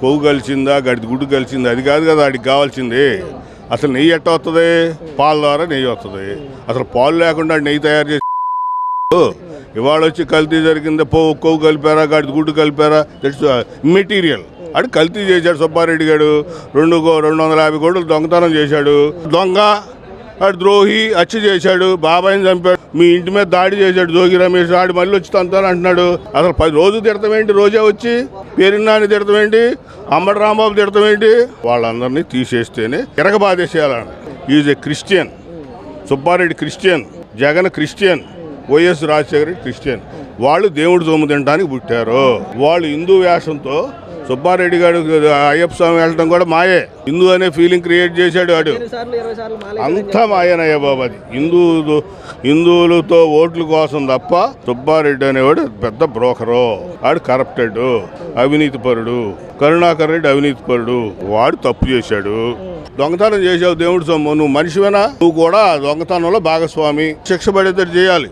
కొవ్వు కలిసిందా గడిది గుడ్డు కలిసిందా అది కాదు కదా వాడికి కావాల్సింది. అసలు నెయ్యి ఎట్ట వస్తుంది? పాల ద్వారా నెయ్యి వస్తుంది. అసలు పాలు లేకుండా నెయ్యి తయారు చేసి ఇవాళ వచ్చి కల్తీ జరిగింది, కొవ్వు కలిపారా గడిది గుడ్డు కలిపారా దట్స్ మెటీరియల్. అడు కల్తీ చేశాడు సుబ్బారెడ్డి గారు. 250 కోట్లు దొంగతనం చేశాడు. దొంగ ఆడు ద్రోహి హత్య చేశాడు. బాబాయిని చంపాడు. మీ ఇంటి మీద దాడి చేశాడు జోగి రమేష్. ఆడు మళ్ళీ వచ్చి తంతాను అంటున్నాడు. అసలు 10 రోజులు తిడతామేంటి? రోజే వచ్చి పేరున్నాని తిడతామేంటి? అమ్మడి రాంబాబు తిడతామేంటి? వాళ్ళందరినీ తీసేస్తేనే తిరగబాదేసేయాలని. Is a Christian. Subbareddy Christian, Jagan Christian, YS Rajasekhara Reddy Christian. వాళ్ళు దేవుడు సొమ్ము తినడానికి పుట్టారు. వాళ్ళు హిందూ వేషంతో సుబ్బారెడ్డి గారు అయ్యప్ప స్వామి వెళ్ళడం కూడా మాయే. హిందూ అనే ఫీలింగ్ క్రియేట్ చేశాడు వాడు. అంతా మాయేనయ్య బాబు. అది హిందువులతో ఓట్ల కోసం తప్ప సుబ్బారెడ్డి అనేవాడు పెద్ద బ్రోకరు. వాడు కరప్టెడ్, అవినీతి పరుడు. కరుణాకర్ రెడ్డి అవినీతి పరుడు. వాడు తప్పు చేశాడు. దొంగతనం చేసావు దేవుడి సొమ్ము. నువ్వు మనిషివేనా? నువ్వు కూడా దొంగతనంలో భాగస్వామి. శిక్ష పడేటట్టు చేయాలి.